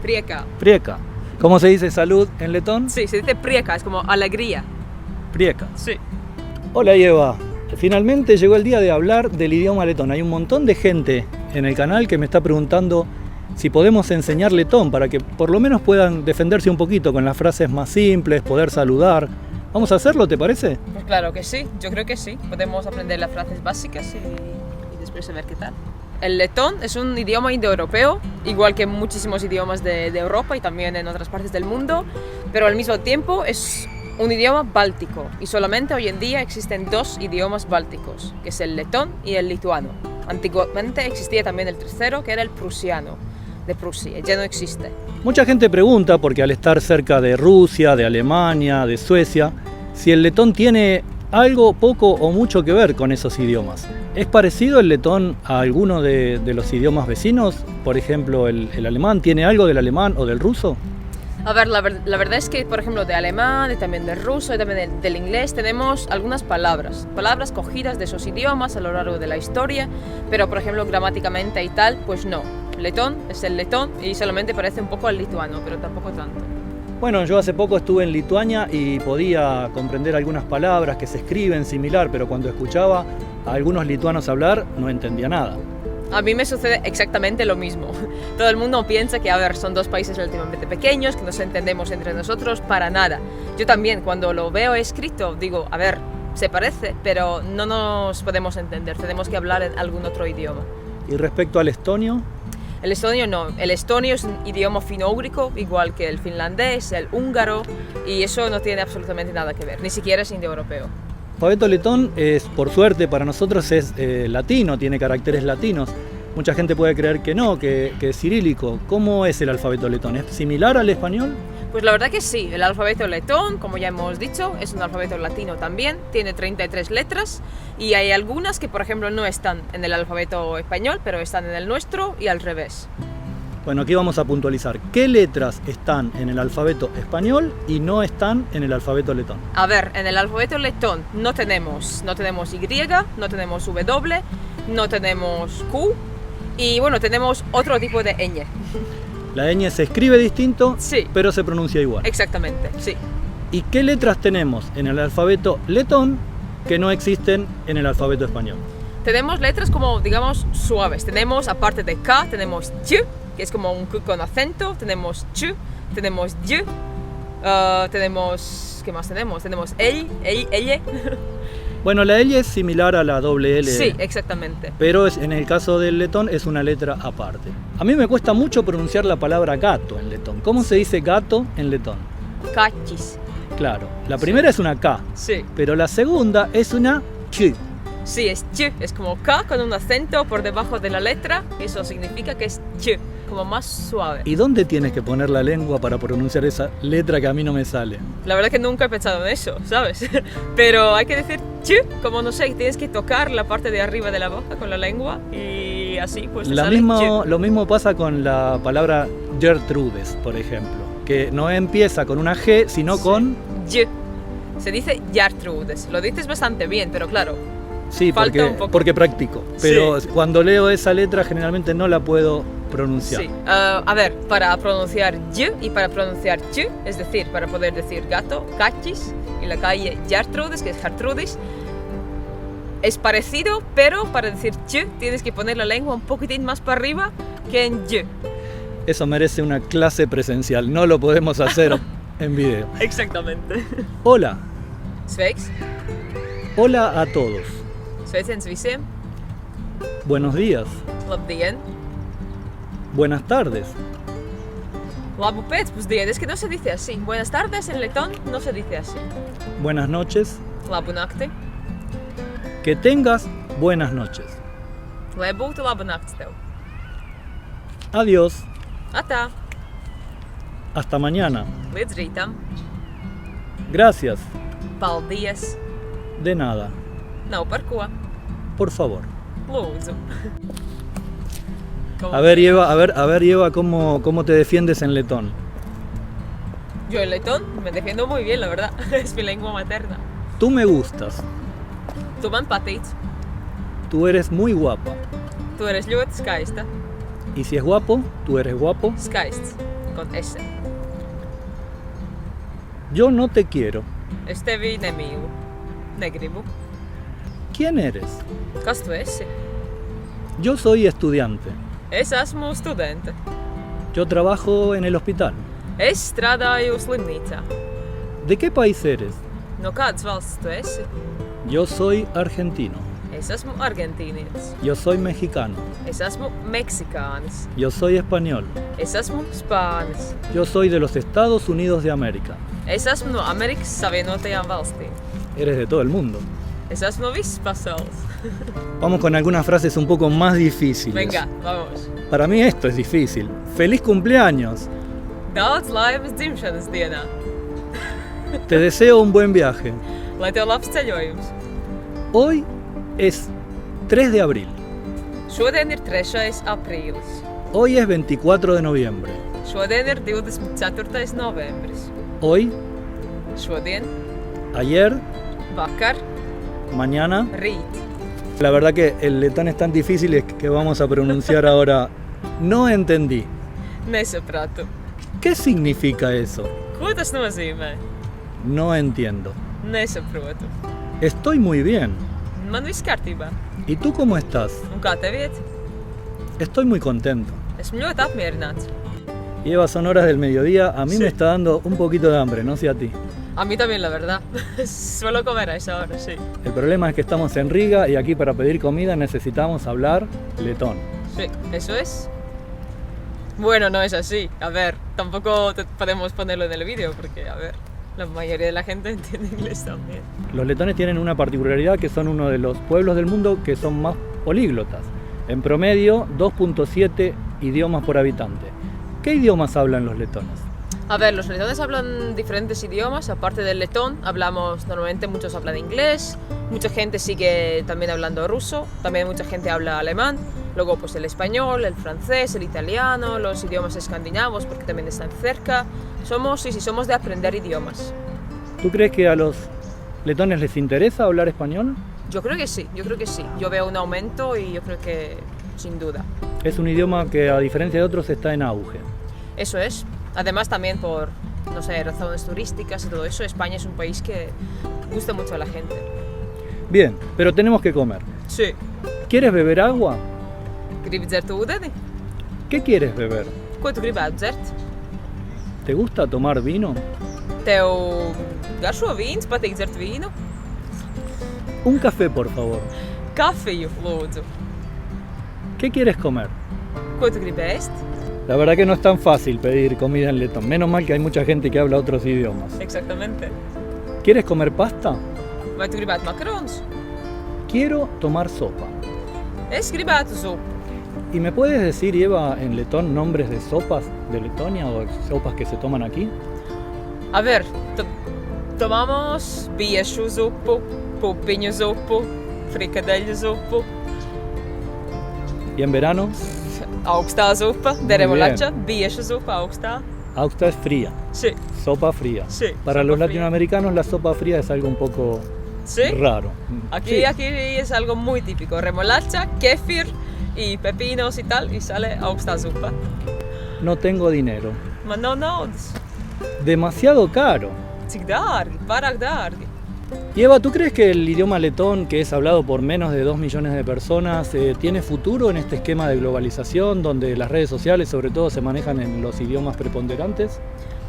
Prieka. Prieka. ¿Cómo se dice salud en letón? Sí, se dice prieka, es como alegría. Prieka. Sí. Hola Eva, finalmente llegó el día de hablar del idioma letón. Hay un montón de gente en el canal que me está preguntando si podemos enseñar letón para que por lo menos puedan defenderse un poquito con las frases más simples, poder saludar. ¿Vamos a hacerlo, te parece? Pues claro que sí, yo creo que sí. Podemos aprender las frases básicas y después a ver qué tal. El letón es un idioma indoeuropeo, igual que muchísimos idiomas de Europa y también en otras partes del mundo, pero al mismo tiempo es un idioma báltico y solamente hoy en día existen dos idiomas bálticos, que es el letón y el lituano. Antiguamente existía también el tercero, que era el prusiano, de Prusia, ya no existe. Mucha gente pregunta, porque al estar cerca de Rusia, de Alemania, de Suecia, si el letón tiene algo poco o mucho que ver con esos idiomas. ¿Es parecido el letón a alguno de los idiomas vecinos? Por ejemplo, el alemán, ¿tiene algo del alemán o del ruso? A ver, la verdad es que, por ejemplo, de alemán, y también del ruso, y también del inglés, tenemos algunas palabras cogidas de esos idiomas a lo largo de la historia, pero, por ejemplo, gramáticamente y tal, pues no. Letón es el letón y solamente parece un poco al lituano, pero tampoco tanto. Bueno, yo hace poco estuve en Lituania y podía comprender algunas palabras que se escriben similar, pero cuando escuchaba a algunos lituanos hablar no entendía nada. A mí me sucede exactamente lo mismo. Todo el mundo piensa que, a ver, son dos países relativamente pequeños, que nos entendemos entre nosotros, para nada. Yo también, cuando lo veo escrito, digo, a ver, se parece, pero no nos podemos entender, tenemos que hablar en algún otro idioma. ¿Y respecto al estonio? El estonio no, el estonio es un idioma fino-úgrico, igual que el finlandés, el húngaro, y eso no tiene absolutamente nada que ver, ni siquiera es indoeuropeo. El alfabeto letón es, por suerte para nosotros, es latino, tiene caracteres latinos. Mucha gente puede creer que no, que es cirílico. ¿Cómo es el alfabeto letón? ¿Es similar al español? Pues la verdad que sí, el alfabeto letón, como ya hemos dicho, es un alfabeto latino también, tiene 33 letras y hay algunas que, por ejemplo, no están en el alfabeto español, pero están en el nuestro y al revés. Bueno, aquí vamos a puntualizar qué letras están en el alfabeto español y no están en el alfabeto letón. A ver, en el alfabeto letón no tenemos Y, no tenemos W, no tenemos Q y bueno, tenemos otro tipo de ñ. La ñ se escribe distinto, Sí. pero se pronuncia igual. Exactamente, sí. ¿Y qué letras tenemos en el alfabeto letón que no existen en el alfabeto español? Tenemos letras como, digamos, suaves. Tenemos, aparte de K, tenemos Ch, que es como un Q con acento. Tenemos Ch, tenemos Y, tenemos... ¿Qué más tenemos? Tenemos elle. Bueno, la L es similar a la doble L. Sí, exactamente. Pero en el caso del letón es una letra aparte. A mí me cuesta mucho pronunciar la palabra gato en letón. ¿Cómo se dice gato en letón? Kachis. Claro, la primera es una K, Sí. pero la segunda es una Ch. Sí, es Ch, es como K con un acento por debajo de la letra. Eso significa que es Ch, como más suave. ¿Y dónde tienes que poner la lengua para pronunciar esa letra que a mí no me sale? La verdad que nunca he pensado en eso, ¿sabes? Pero hay que decir Ch, como no sé, tienes que tocar la parte de arriba de la boca con la lengua y así pues te sale Ch. Lo mismo pasa con la palabra Gertrudes, por ejemplo, que no empieza con una G, sino Sí. con... Y. Se dice Gertrudes, lo dices bastante bien, pero claro, Sí, falta un poco. porque practico. Pero cuando leo esa letra generalmente no la puedo pronunciar. sí. A ver, para pronunciar Y y para pronunciar Ch, es decir, para poder decir gato, cachis, y la calle Gertrudes, que es Gertrudis, es parecido, pero para decir Ch tienes que poner la lengua un poquitín más para arriba que en Y. Eso merece una clase presencial, no lo podemos hacer en video. Exactamente. Hola, Sveiks, hola a todos. sveiciens visiem, Buenos días, labdien, buenas tardes, labu pēcpusdienu. Es que no se dice así. Buenas tardes en letón no se dice así. buenas noches, Labu nakti, que tengas buenas noches. lai būtu laba nakts tev. Adiós, Atā, hasta mañana. līdz rītam, Gracias, paldies, de nada, nav par ko, por favor. lūdzu. A ver, Eva, ¿cómo te defiendes en letón? Yo en letón me defiendo muy bien, la verdad. Es mi lengua materna. Tú me gustas, Tu man patīc, tú eres muy guapa. tu eres ļoti skaista. Y si es guapo, tú eres guapo. Skaists. con S. Yo no te quiero. Es tevi nemīlu. Negribu. ¿Quién eres? Kas tu esi? Yo soy estudiante. Es esmu studente. Yo trabajo en el hospital. Es strādāju slimnīcā. ¿De qué país eres? No kādas valsts tu esi? Yo soy argentino. Es esmu argentīnietis. Yo soy mexicano. Es esmu meksikānis. Yo soy español. Es esmu spānis. Yo soy de los Estados Unidos de América. Es esmu no Amerikas Savienotajām valstīm. Eres de todo el mundo. Es esmu no visas pasaules. Vamos con algunas frases un poco más difíciles. Venga, vamos. Para mí esto es difícil. ¡Feliz cumpleaños! Daudz laimes dzimšanas dienā. Te deseo un buen viaje. Lai tev labs ceļojums. Hoy es 3 de abril. Šodien ir 3. aprīlis. Hoy es 24 de noviembre. Šodien ir 24. novembris. Hoy, Šodien, ayer, vakar, mañana. rīt. La verdad que el letón es tan difícil que vamos a pronunciar ahora. No entendí. Nesapratu. ¿Qué significa eso? Ko tas nozīmē? No entiendo. Nesaprotu. Estoy muy bien. Man viss kārtībā. ¿Y tú cómo estás? Un kā tev iet? Estoy muy contento. Esmu ļoti apmierināts. Y Eva, son horas del mediodía. A mí Sí. me está dando un poquito de hambre, no sé a ti. A mí también, la verdad. Suelo comer a esa hora, sí. El problema es que estamos en Riga y aquí para pedir comida necesitamos hablar letón. Sí, eso es. Bueno, no es así. A ver, tampoco podemos ponerlo en el vídeo porque, a ver, la mayoría de la gente entiende inglés también. Los letones tienen una particularidad que son uno de los pueblos del mundo que son más políglotas. En promedio, 2.7 idiomas por habitante. ¿Qué idiomas hablan los letones? A ver, los letones hablan diferentes idiomas, aparte del letón, hablamos, normalmente muchos hablan inglés, mucha gente sigue también hablando ruso, también mucha gente habla alemán, luego pues el español, el francés, el italiano, los idiomas escandinavos porque también están cerca. Somos de aprender idiomas. ¿Tú crees que a los letones les interesa hablar español? Yo creo que sí, yo creo que sí. Yo veo un aumento y yo creo que sin duda. Es un idioma que a diferencia de otros está en auge. Eso es. Además también por, no sé, razones turísticas y todo eso, España es un país que gusta mucho a la gente. Bien, pero tenemos que comer. Sí. ¿Quieres beber agua? Gribi dzert ūdeni? ¿Qué quieres beber? Ko tu gribētu dzert? ¿Te gusta tomar vino? Tev garšo vīns, patīk dzert vīnu? Un café, por favor. Kafiju, lūdzu. ¿Qué quieres comer? Ko tu gribi ēst? La verdad que no es tan fácil pedir comida en letón. Menos mal que hay mucha gente que habla otros idiomas. Exactamente. ¿Quieres comer pasta? Vai tu gribētu makaronus? Quiero tomar sopa. Es gribētu zupu. ¿Y me puedes decir, Eva, en letón nombres de sopas de Letonia o sopas que se toman aquí? A ver, tomamos biešu zupu, pupiņu zupu, frikadeļu zupu, ¿Y en verano? augstā zupa, Muy de remolacha, bien. biešu zupa augstā. Augsta es fría, Sí, sopa fría. sí. Para sopa los fría. latinoamericanos la sopa fría es algo un poco Sí. raro. Aquí, Sí. aquí es algo muy típico, remolacha, kéfir y pepinos y tal, y sale augstā zupa. No tengo dinero. Man nav naudas. Demasiado caro. Cik dārgi, pārāk dārgi. Y Eva, ¿tú crees que el idioma letón, que es hablado por menos de 2 millones de personas, tiene futuro en este esquema de globalización donde las redes sociales sobre todo se manejan en los idiomas preponderantes?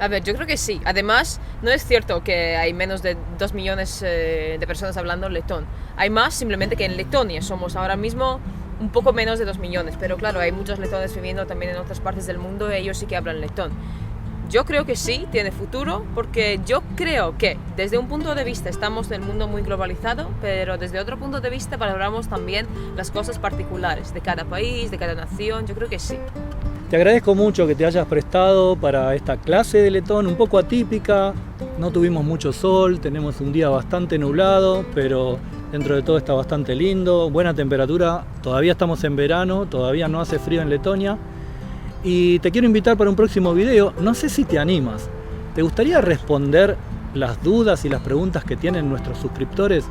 A ver, yo creo que sí. Además, no es cierto que hay menos de 2 millones de personas hablando letón. Hay más simplemente que en Letonia. Somos ahora mismo un poco menos de 2 millones. Pero claro, hay muchos letones viviendo también en otras partes del mundo y ellos sí que hablan letón. Yo creo que sí, tiene futuro, porque yo creo que desde un punto de vista estamos en el mundo muy globalizado, pero desde otro punto de vista valoramos también las cosas particulares de cada país, de cada nación. Yo creo que sí. Te agradezco mucho que te hayas prestado para esta clase de letón un poco atípica. No tuvimos mucho sol, tenemos un día bastante nublado, pero dentro de todo está bastante lindo, buena temperatura. Todavía estamos en verano, todavía no hace frío en Letonia. Y te quiero invitar para un próximo video. No sé si te animas. ¿Te gustaría responder las dudas y las preguntas que tienen nuestros suscriptores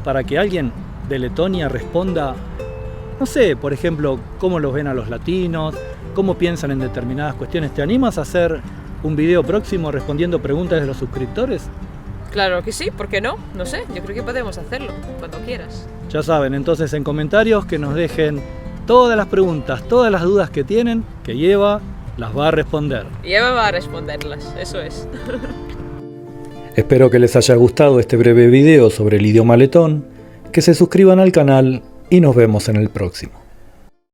para que alguien de Letonia responda no sé, por ejemplo, cómo los ven a los latinos, cómo piensan en determinadas cuestiones. ¿Te animas a hacer un video próximo respondiendo preguntas de los suscriptores? Claro que sí, ¿por qué no? No sé, yo creo que podemos hacerlo, cuando quieras. Ya saben, entonces en comentarios que nos dejen todas las preguntas, todas las dudas que tienen, que Ieva las va a responder. Ieva va a responderlas, eso es. Espero que les haya gustado este breve video sobre el idioma letón, que se suscriban al canal y nos vemos en el próximo.